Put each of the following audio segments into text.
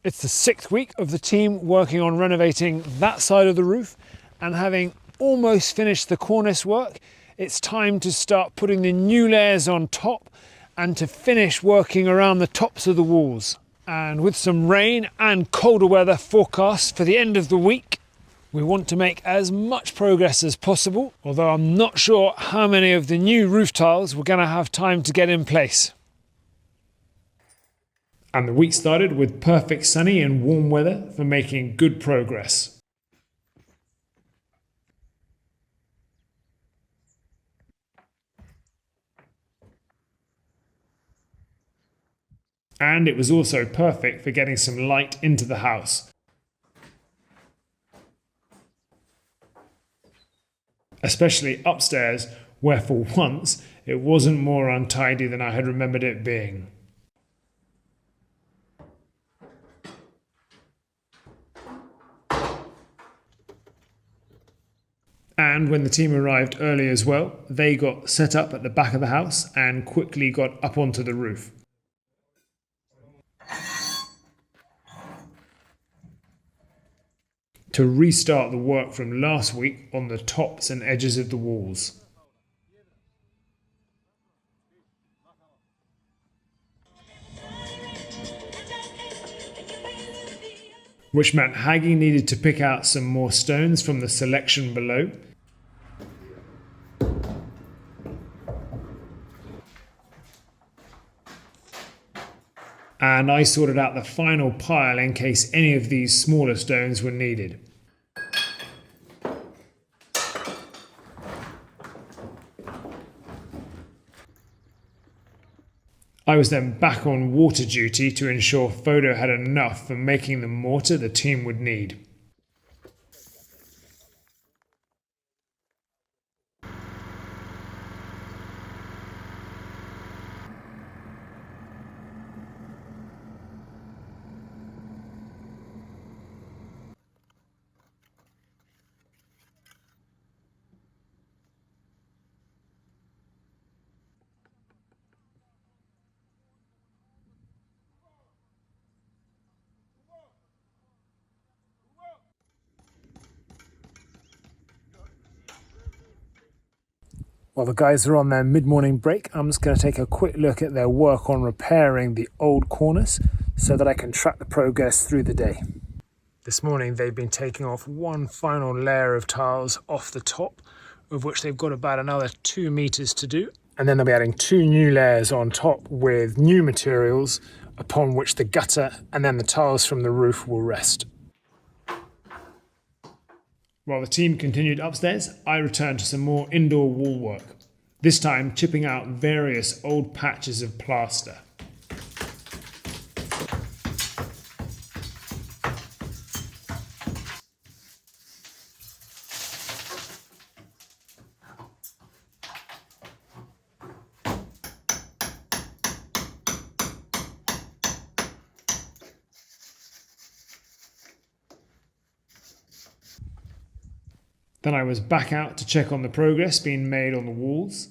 It's the 6th week of the team working on renovating that side of the roof, and having almost finished the cornice work, it's time to start putting the new layers on top and to finish working around the tops of the walls. And with some rain and colder weather forecast for the end of the week, we want to make as much progress as possible, although I'm not sure how many of the new roof tiles we're going to have time to get in place. And the week started with perfect sunny and warm weather for making good progress. And it was also perfect for getting some light into the house. Especially upstairs, where for once it wasn't more untidy than I had remembered it being. And when the team arrived early as well, they got set up at the back of the house and quickly got up onto the roof. To restart the work from last week on the tops and edges of the walls. Which meant Haggy needed to pick out some more stones from the selection below. And I sorted out the final pile in case any of these smaller stones were needed. I was then back on water duty to ensure Photo had enough for making the mortar the team would need. While the guys are on their mid-morning break, I'm just going to take a quick look at their work on repairing the old cornice so that I can track the progress through the day. This morning they've been taking off one final layer of tiles off the top, of which they've got about another 2 meters to do. And then they'll be adding 2 new layers on top with new materials upon which the gutter and then the tiles from the roof will rest. While the team continued upstairs, I returned to some more indoor wall work, this time chipping out various old patches of plaster. Then I was back out to check on the progress being made on the walls.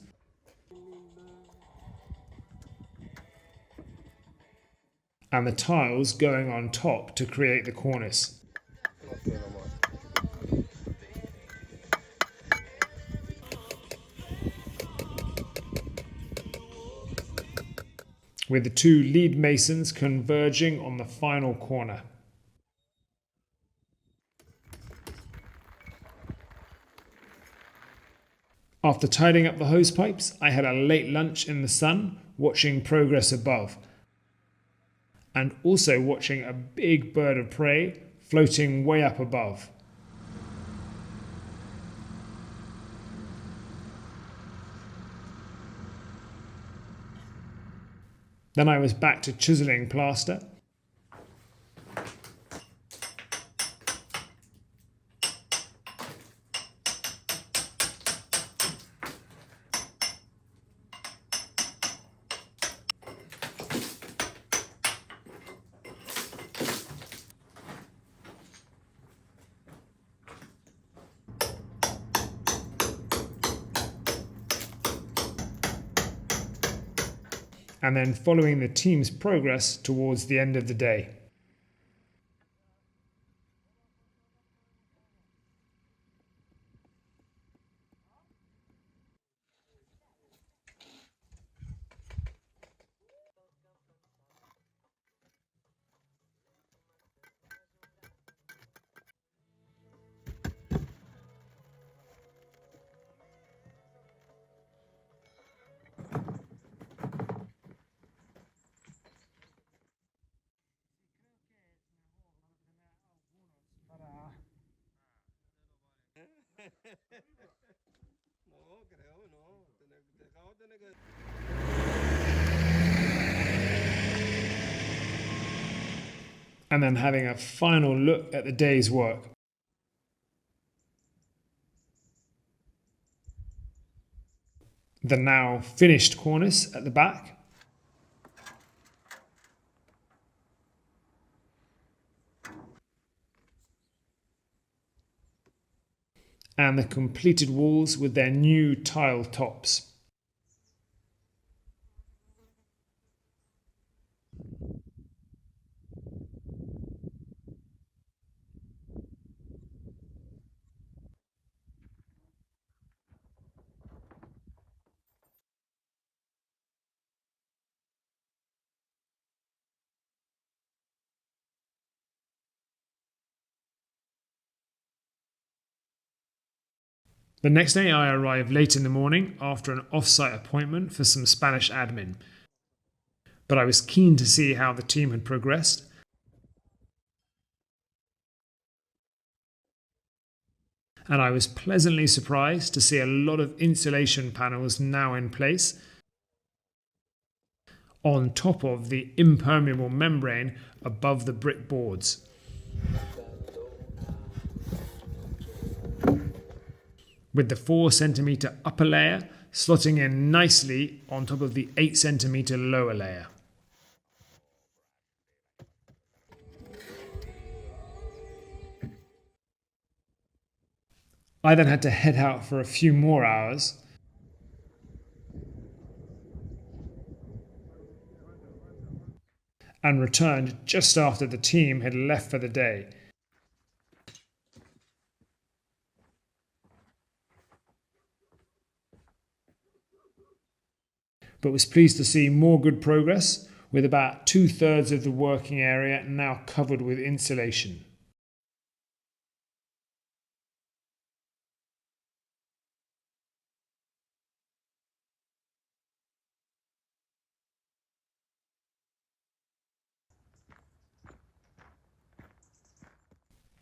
And the tiles going on top to create the cornice. With the 2 lead masons converging on the final corner. After tidying up the hose pipes, I had a late lunch in the sun, watching progress above, and also watching a big bird of prey floating way up above. Then I was back to chiselling plaster. And then following the team's progress towards the end of the day. And then having a final look at the day's work. The now finished cornice at the back. And the completed walls with their new tile tops. The next day I arrived late in the morning after an off-site appointment for some Spanish admin. But I was keen to see how the team had progressed. And I was pleasantly surprised to see a lot of insulation panels now in place, on top of the impermeable membrane above the brick boards. With the 4cm upper layer slotting in nicely on top of the 8cm lower layer. I then had to head out for a few more hours. And returned just after the team had left for the day. But was pleased to see more good progress, with about 2/3 of the working area now covered with insulation.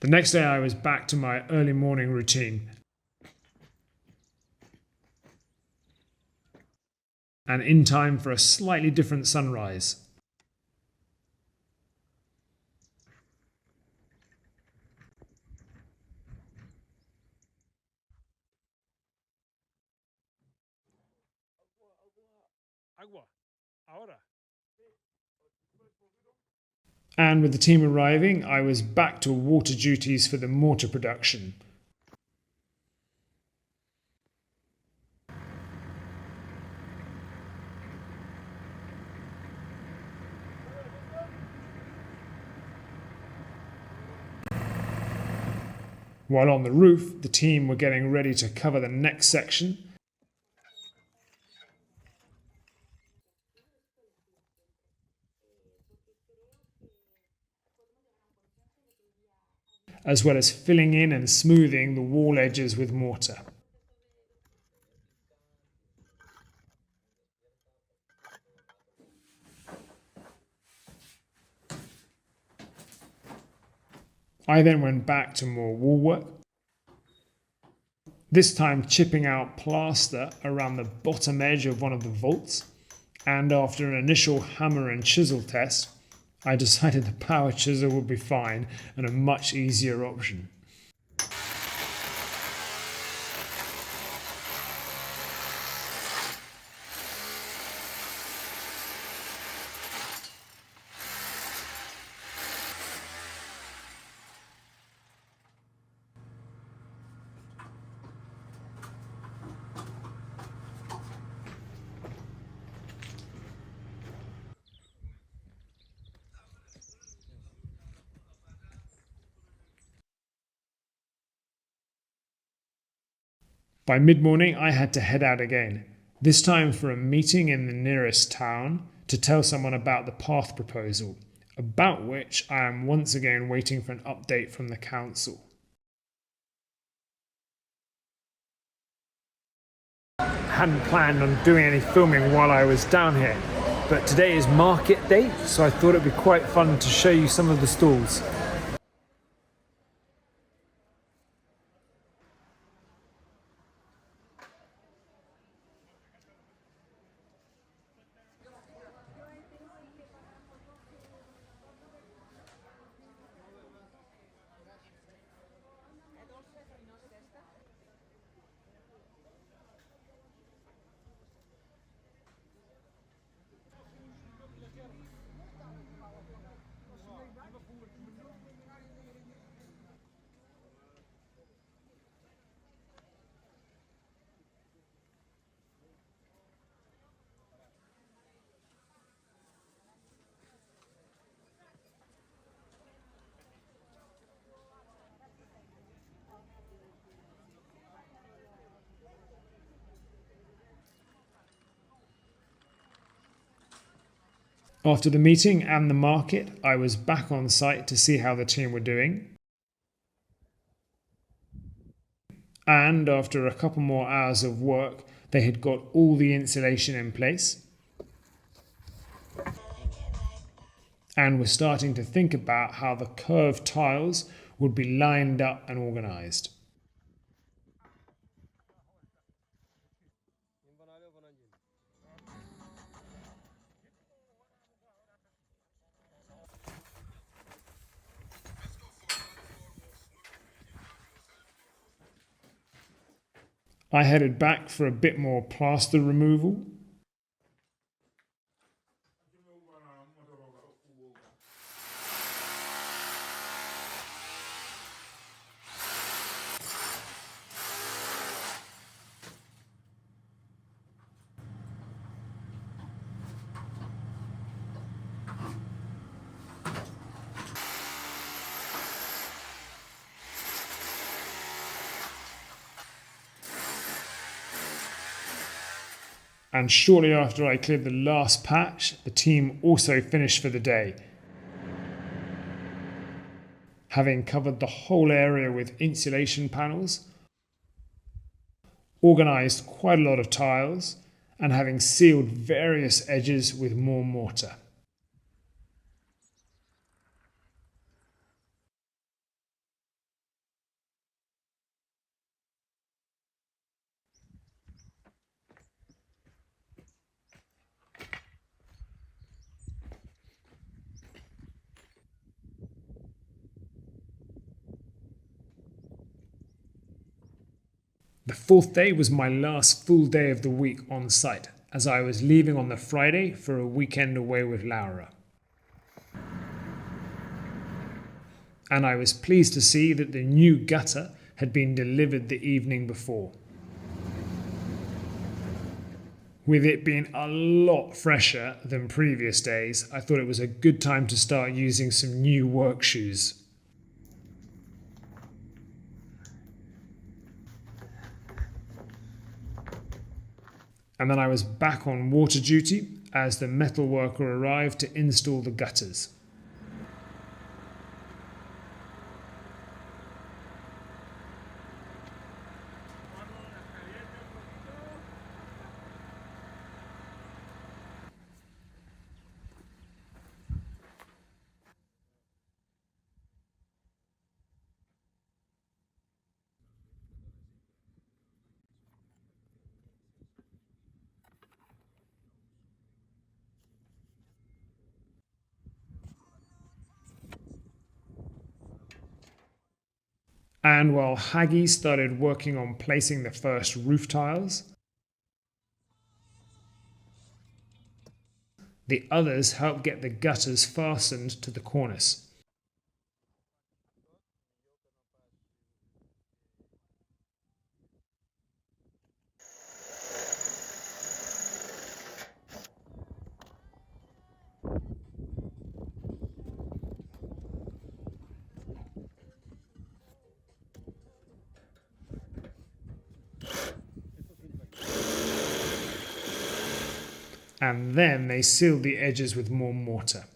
The next day I was back to my early morning routine. And in time for a slightly different sunrise. And with the team arriving, I was back to water duties for the mortar production. While on the roof, the team were getting ready to cover the next section. As well as filling in and smoothing the wall edges with mortar. I then went back to more wall work, this time chipping out plaster around the bottom edge of one of the vaults, and after an initial hammer and chisel test, I decided the power chisel would be fine and a much easier option. By mid-morning, I had to head out again, this time for a meeting in the nearest town to tell someone about the path proposal, about which I am once again waiting for an update from the council. I hadn't planned on doing any filming while I was down here, but today is market day, so I thought it'd be quite fun to show you some of the stalls. After the meeting and the market, I was back on site to see how the team were doing. And after a couple more hours of work, they had got all the insulation in place and were starting to think about how the curved tiles would be lined up and organised. I headed back for a bit more plaster removal. And shortly after I cleared the last patch, the team also finished for the day. Having covered the whole area with insulation panels, organised quite a lot of tiles, and having sealed various edges with more mortar. The fourth day was my last full day of the week on site, as I was leaving on the Friday for a weekend away with Laura. And I was pleased to see that the new gutter had been delivered the evening before. With it being a lot fresher than previous days, I thought it was a good time to start using some new work shoes. And then I was back on water duty as the metal worker arrived to install the gutters. And while Haggy started working on placing the first roof tiles, the others helped get the gutters fastened to the cornice. And then they sealed the edges with more mortar.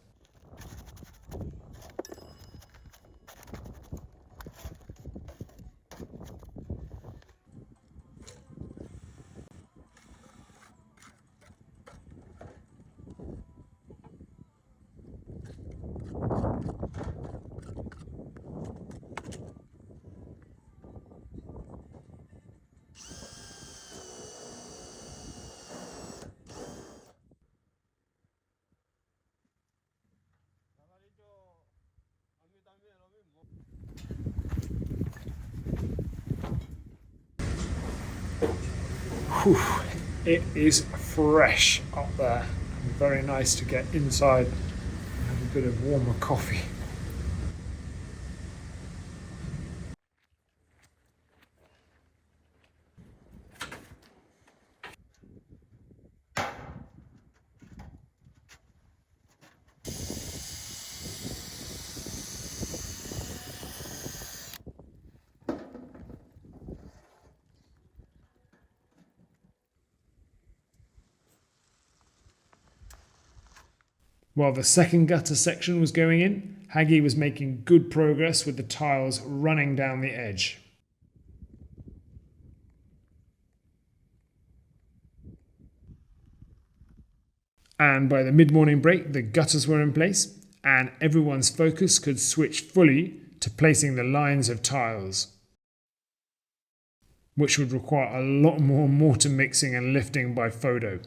Whew, it is fresh up there and very nice to get inside and have a bit of warmer coffee. While the second gutter section was going in, Haggy was making good progress with the tiles running down the edge. And by the mid-morning break, the gutters were in place, and everyone's focus could switch fully to placing the lines of tiles, which would require a lot more mortar mixing and lifting by Photo.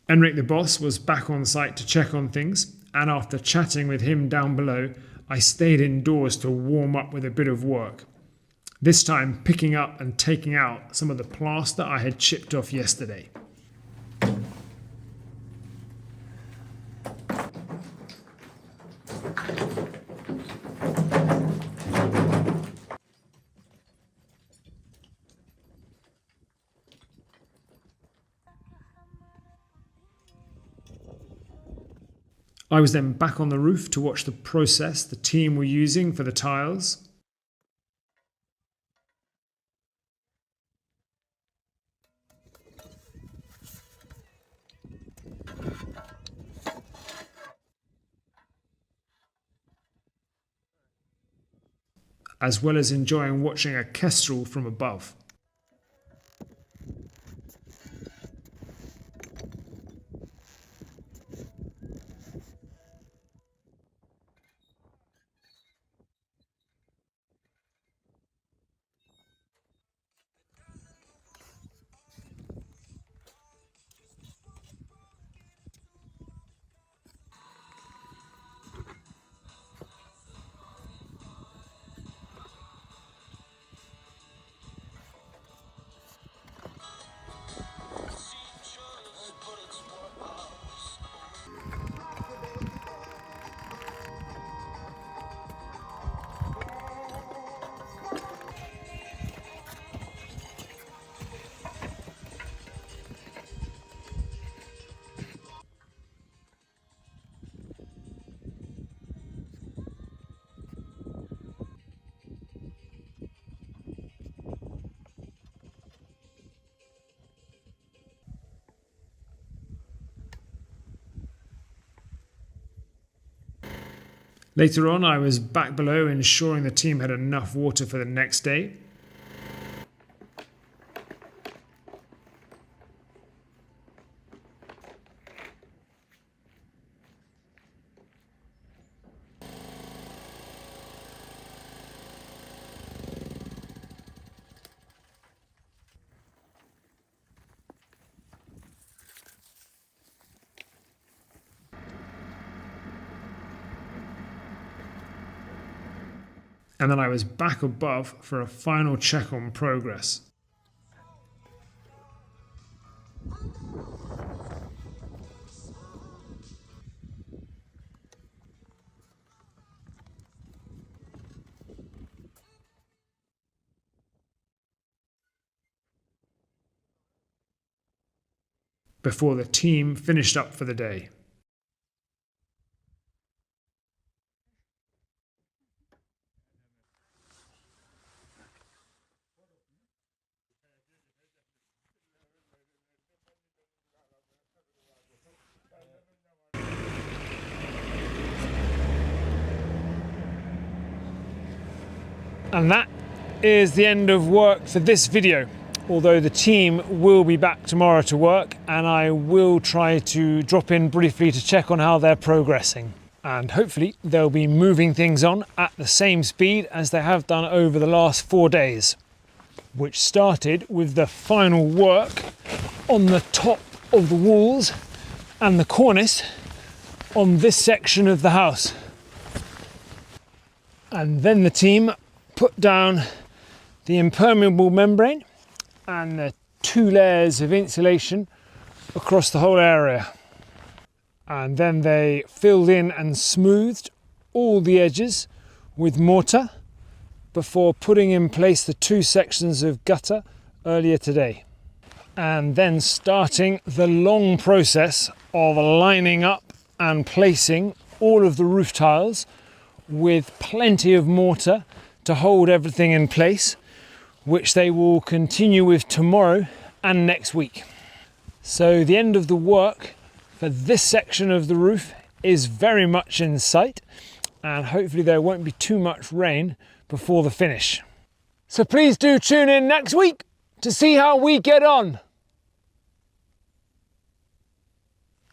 Enric the boss was back on site to check on things, and after chatting with him down below, I stayed indoors to warm up with a bit of work. This time picking up and taking out some of the plaster I had chipped off yesterday. I was then back on the roof to watch the process the team were using for the tiles. As well as enjoying watching a kestrel from above. Later on, I was back below ensuring the team had enough water for the next day. And then I was back above for a final check on progress. Before the team finished up for the day. And that is the end of work for this video. Although the team will be back tomorrow to work, and I will try to drop in briefly to check on how they're progressing. And hopefully they'll be moving things on at the same speed as they have done over the last 4 days, which started with the final work on the top of the walls and the cornice on this section of the house. And then the team put down the impermeable membrane and the 2 layers of insulation across the whole area. And then they filled in and smoothed all the edges with mortar before putting in place the 2 sections of gutter earlier today. And then starting the long process of lining up and placing all of the roof tiles with plenty of mortar to hold everything in place, which they will continue with tomorrow and next week. So the end of the work for this section of the roof is very much in sight, and hopefully there won't be too much rain before the finish. So please do tune in next week to see how we get on.